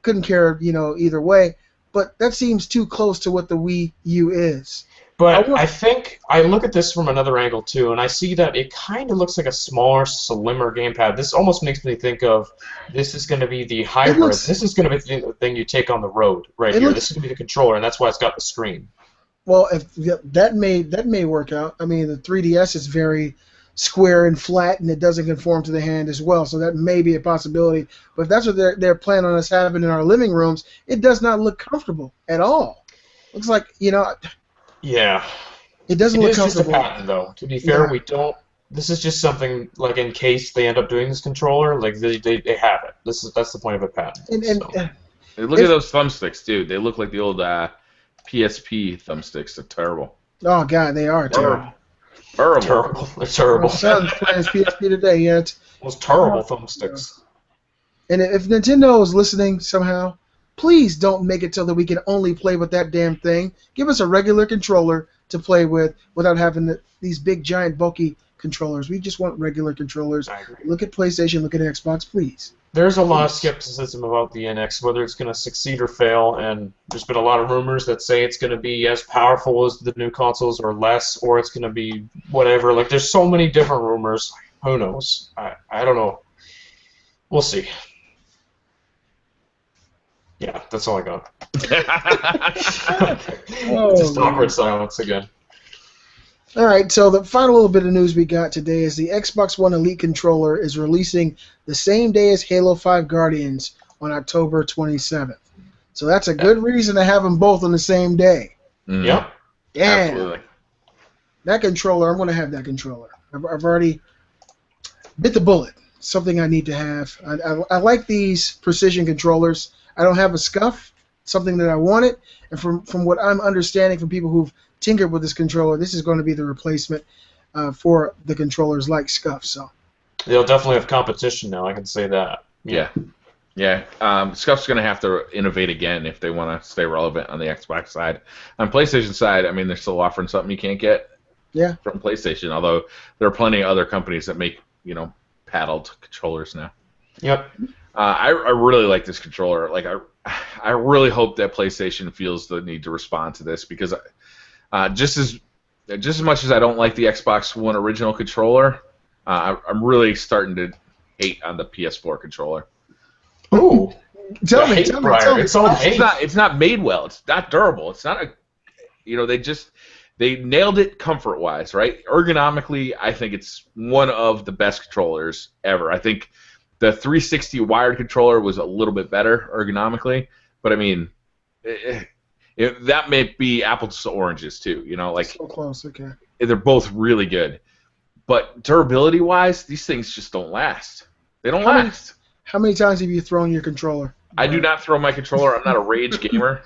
couldn't care, either way. But that seems too close to what the Wii U is. But I think I look at this from another angle too, and I see that it kind of looks like a smaller, slimmer gamepad. This almost makes me think of this is going to be the hybrid. This is going to be the thing you take on the road right here. This is going to be the controller, and that's why it's got the screen. Well, if that may work out. I mean, the 3DS is very square and flat, and it doesn't conform to the hand as well, so that may be a possibility. But if that's what they're planning on us having in our living rooms, it does not look comfortable at all. Looks like, Yeah. It doesn't look comfortable. It is just a patent, though. To be fair, we don't. This is just something like in case they end up doing this controller, like they have it. That's the point of a patent. Look at those thumbsticks, dude. They look like the old PSP thumbsticks. They're terrible. Oh god, they are terrible. Terrible. They're terrible. My son's playing his PSP today. Yeah, it's those terrible thumbsticks. And if Nintendo is listening somehow, please don't make it so that we can only play with that damn thing. Give us a regular controller to play with without having these big, giant, bulky controllers. We just want regular controllers. I agree. Look at PlayStation, look at Xbox, please. There's a lot of skepticism about the NX, whether it's going to succeed or fail, and there's been a lot of rumors that say it's going to be as powerful as the new consoles or less, or it's going to be whatever. Like, there's so many different rumors. Who knows? I don't know. We'll see. Yeah, that's all I got. Just awkward silence again. All right, so the final little bit of news we got today is the Xbox One Elite controller is releasing the same day as Halo 5 Guardians on October 27th. So that's a good reason to have them both on the same day. Mm. Yep. Yeah. Absolutely. That controller, I'm going to have that controller. I've already bit the bullet. Something I need to have. I like these precision controllers. I don't have a scuff, something that I wanted. And from what I'm understanding from people who've tinkered with this controller, this is going to be the replacement for the controllers like scuff. So they'll definitely have competition now. I can say that. Yeah. Scuff's going to have to innovate again if they want to stay relevant on the Xbox side. On PlayStation side, I mean, they're still offering something you can't get from PlayStation. Although there are plenty of other companies that make paddled controllers now. Yep. I really like this controller. Like I really hope that PlayStation feels the need to respond to this because just as much as I don't like the Xbox One original controller, I'm really starting to hate on the PS4 controller. Ooh. Tell me. It's all hate. It's not made well. It's not durable. It's not they nailed it comfort-wise, right? Ergonomically, I think it's one of the best controllers ever. I think the 360 wired controller was a little bit better ergonomically, but I mean, that may be apples to oranges too. So close. Okay. They're both really good, but durability-wise, these things just don't last. They don't last. How many times have you thrown your controller? I do not throw my controller. I'm not a rage gamer.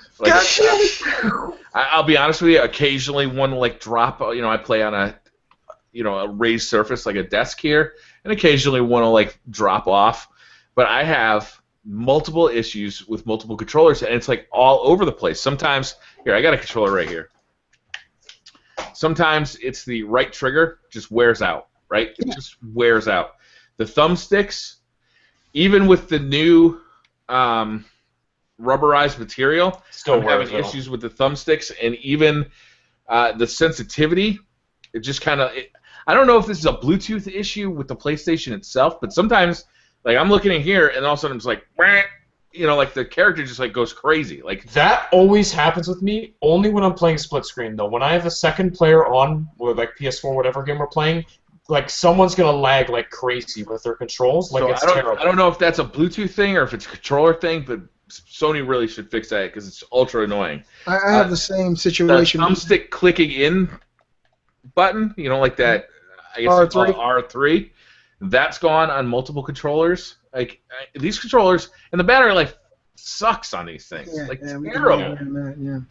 I'll be honest with you. Occasionally, one will drop. I play on a raised surface like a desk here, and occasionally one will drop off. But I have multiple issues with multiple controllers, and it's all over the place. Sometimes I got a controller right here. Sometimes it's the right trigger just wears out. Right, it just wears out. The thumbsticks, even with the new rubberized material, I'm having issues with the thumbsticks, and even the sensitivity. It just kind of. I don't know if this is a Bluetooth issue with the PlayStation itself, but sometimes, I'm looking in here, and all of a sudden it's the character just goes crazy. That always happens with me. Only when I'm playing split screen, though. When I have a second player on, with PS4, whatever game we're playing, someone's gonna lag like crazy with their controls. It's terrible. I don't know if that's a Bluetooth thing or if it's a controller thing, but Sony really should fix that because it's ultra annoying. I have the same situation. The thumbstick clicking in button, like that. I guess it's called R3. That's gone on multiple controllers. These controllers and the battery life sucks on these things. Terrible.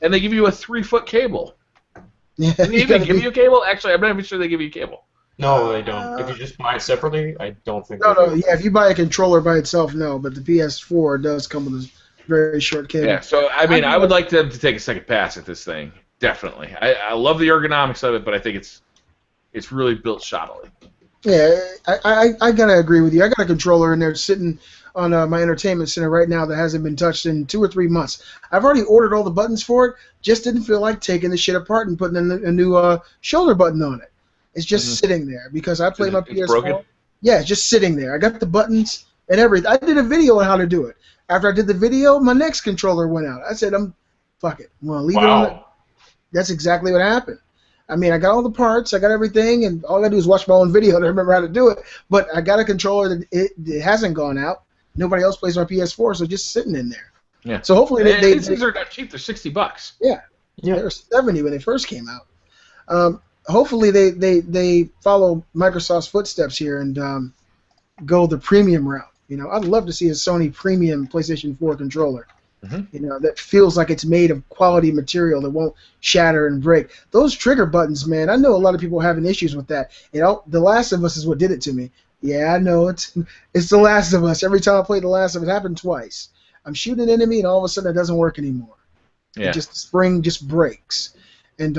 And they give you a 3-foot cable. Yeah. Did they even give you a cable? Actually, I'm not even sure they give you a cable. No, they don't. If you just buy it separately, I don't think No, they no, do. yeah. If you buy a controller by itself, no. But the PS4 does come with a very short cable. Yeah, so I mean, do I would like- like them to take a second pass at this thing. Definitely, I love the ergonomics of it, but I think it's really built shoddily. Yeah, I gotta agree with you. I got a controller in there sitting on my entertainment center right now that hasn't been touched in 2 or 3 months. I've already ordered all the buttons for it. Just didn't feel like taking the shit apart and putting a new shoulder button on it. It's just sitting there because I play my It's PS4. broken? Yeah, it's just sitting there. I got the buttons and everything. I did a video on how to do it. After I did the video, my next controller went out. I said, fuck it. I'm gonna leave it on it. Wow. That's exactly what happened. I mean, I got all the parts, I got everything, and all I got to do is watch my own video to remember how to do it. But I got a controller that it hasn't gone out. Nobody else plays my PS4, so it's just sitting in there. Yeah. So hopefully These things are not cheap. They're $60. yeah, Yeah. they were 70 when they first came out. Hopefully they follow Microsoft's footsteps here and go the premium route. You know, I'd love to see a Sony premium PlayStation 4 controller. You know, that feels like it's made of quality material that won't shatter and break. Those trigger buttons, man, I know a lot of people are having issues with that. You know, The Last of Us is what did it to me. Yeah, I know it's The Last of Us. Every time I play The Last of Us, it happened twice. I'm shooting an enemy and all of a sudden it doesn't work anymore. Yeah. The spring just breaks. And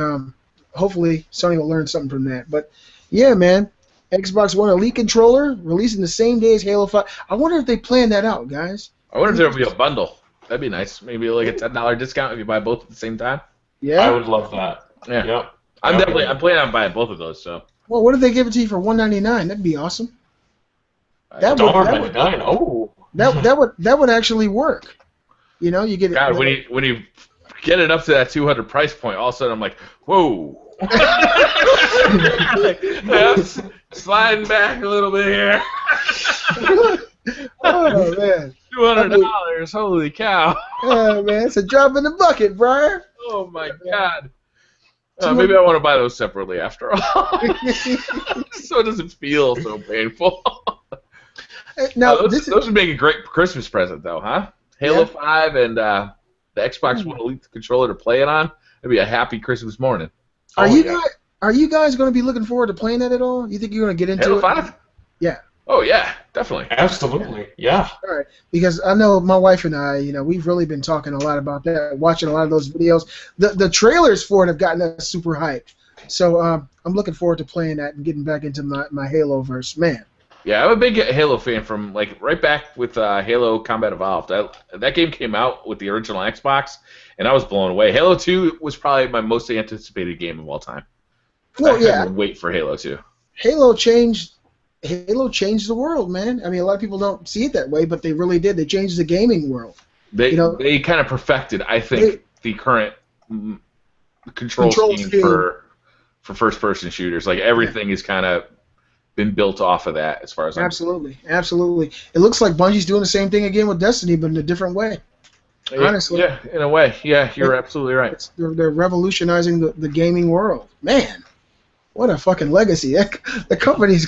hopefully Sony will learn something from that. But yeah, man, Xbox One Elite controller releasing the same day as Halo 5. I wonder if they planned that out, guys. I wonder if there'll be a bundle. That'd be nice. Maybe like a $10 discount if you buy both at the same time. Yeah. I would love that. Yeah. Yep. I'm planning on buying both of those. So. Well, what if they give it to you for $199? That'd be awesome. That would $1.99. Oh. that would actually work. You know, you get it. God, when you get it up to that 200 price point, all of a sudden I'm like, whoa. I'm sliding back a little bit here. Oh man, $200. Holy cow. oh man, it's a drop in the bucket, Brian. Oh my God. Maybe I want to buy those separately after all. So it doesn't feel so painful. Now, those would make a great Christmas present, though, huh? Halo 5 and the Xbox One Elite controller to play it on. It'd be a happy Christmas morning. Are you guys going to be looking forward to playing that at all? You think you're going to get into Halo it? 5? Yeah. Oh, yeah, definitely. Absolutely. Yeah. All right, because I know my wife and I, you know, we've really been talking a lot about that, watching a lot of those videos. The trailers for it have gotten us super hyped. So I'm looking forward to playing that and getting back into my Halo-verse. Man. Yeah, I'm a big Halo fan from, like, right back with Halo Combat Evolved. That game came out with the original Xbox, and I was blown away. Halo 2 was probably my most anticipated game of all time. Well, I couldn't wait for Halo 2. Halo changed the world, man. I mean, a lot of people don't see it that way, but they really did. They changed the gaming world. They kind of perfected, I think, the current control scheme for first-person shooters. Like, everything is kind of been built off of that, as far as absolutely. It looks like Bungie's doing the same thing again with Destiny, but in a different way. Honestly, yeah, in a way, yeah, you're absolutely right. They're revolutionizing the gaming world, man. What a fucking legacy! The companies,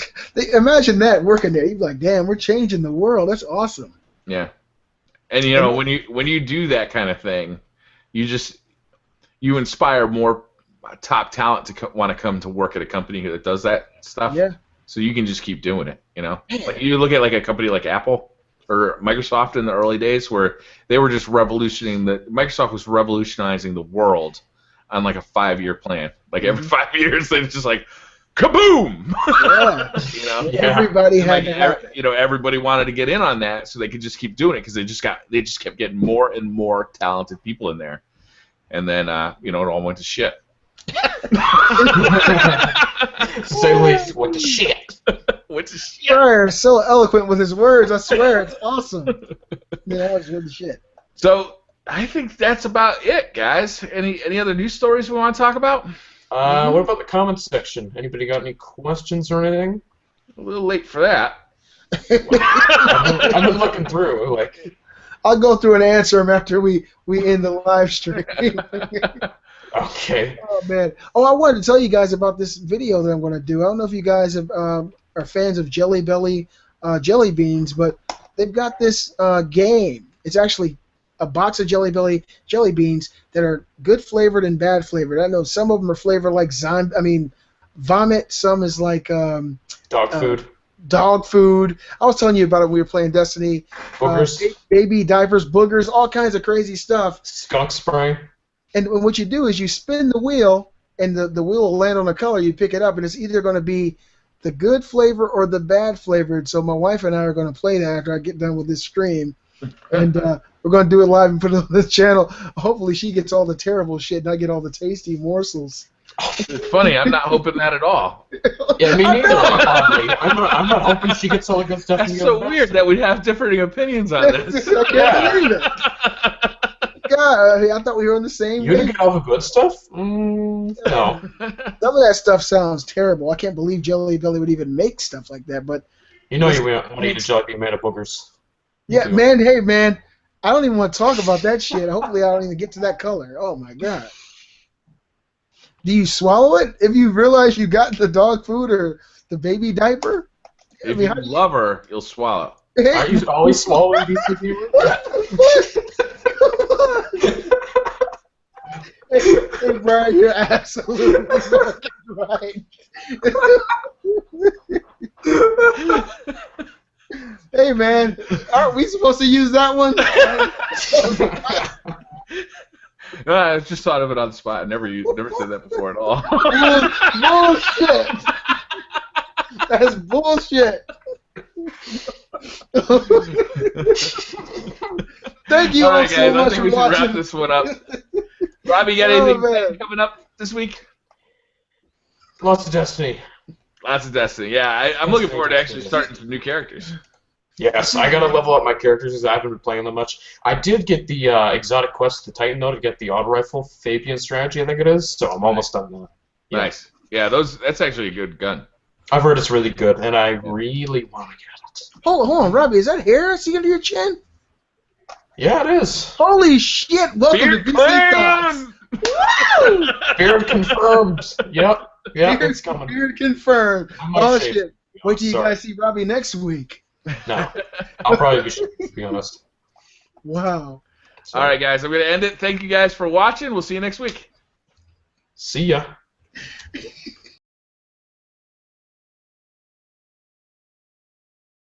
imagine that working there. You'd be like, damn, we're changing the world. That's awesome. Yeah, and you know when you do that kind of thing, you inspire more top talent to want to come to work at a company that does that stuff. Yeah. So you can just keep doing it, you know. Like you look at like a company like Apple or Microsoft in the early days, where they were just Microsoft was revolutionizing the world on like a 5-year plan. Like every 5 years, they just like, kaboom! Yeah. You know. Yeah. Everybody had to have it. You know, everybody wanted to get in on that, so they could just keep doing it because they just kept getting more and more talented people in there, and then it all went to shit. Say least, what the shit? What the shit? Briar is so eloquent with his words. I swear, it's awesome. Yeah, it's really shit. So I think that's about it, guys. Any other news stories we want to talk about? What about the comments section? Anybody got any questions or anything? A little late for that. I've been looking through. Like, I'll go through and answer them after we end the live stream. okay. Oh man! Oh, I wanted to tell you guys about this video that I'm going to do. I don't know if you guys are fans of Jelly Belly jelly beans, but they've got this game. It's actually a box of Jelly Belly jelly beans that are good flavored and bad flavored. I know some of them are flavored like vomit. Some is like Dog food. Dog food. I was telling you about it when we were playing Destiny. Boogers. Baby diapers, boogers, all kinds of crazy stuff. Skunk spray. And what you do is you spin the wheel, and the wheel will land on a color. You pick it up, and it's either going to be the good flavor or the bad flavored. So my wife and I are going to play that after I get done with this stream. And we're going to do it live and put it on the channel. Hopefully she gets all the terrible shit and I get all the tasty morsels. It's funny. I'm not hoping that at all. Yeah, me neither. I'm not hoping she gets all the good stuff. That's so weird that we have differing opinions on this. I can't believe it. God, I thought we were on the same You didn't get all the good stuff? No. Some of that stuff sounds terrible. I can't believe Jelly Belly would even make stuff like that. But you know you want to eat a jelly bean made of boogers. Yeah, man. Hey, man. I don't even want to talk about that shit. Hopefully, I don't even get to that color. Oh my god. Do you swallow it if you realize you got the dog food or the baby diaper? If you love her, you'll swallow. Hey, Are you always swallowing these viewers? Hey, Brian, you're absolutely fucking right. Hey, man, aren't we supposed to use that one? I just thought of it on the spot. I never said that before at all. Bullshit. That's bullshit. Thank you all so guys, much I think for we should watching. wrap this one up. Robbie, you got anything coming up this week? Lots of Destiny. Lots of Destiny. Yeah, I'm looking forward to actually starting some new characters. Yes, I gotta level up my characters because I haven't been playing them much. I did get the exotic quest to Titan though to get the auto rifle Fabian strategy, I think it is. So I'm almost done now. Yeah. Nice. Yeah, that's actually a good gun. I've heard it's really good, and I really want to get it. Hold on, Robbie. Is that hair sticking under your chin? Yeah, it is. Holy shit! Welcome to BC Talks. Woo! Beard confirmed. Yep, it's coming. Beard confirmed. I might Oh shave. shit! Wait till you Sorry. guys see Robbie next week. No, I'll probably be shaved, to be honest. Wow. So, All right, guys, I'm going to end it. Thank you guys for watching. We'll see you next week. see ya.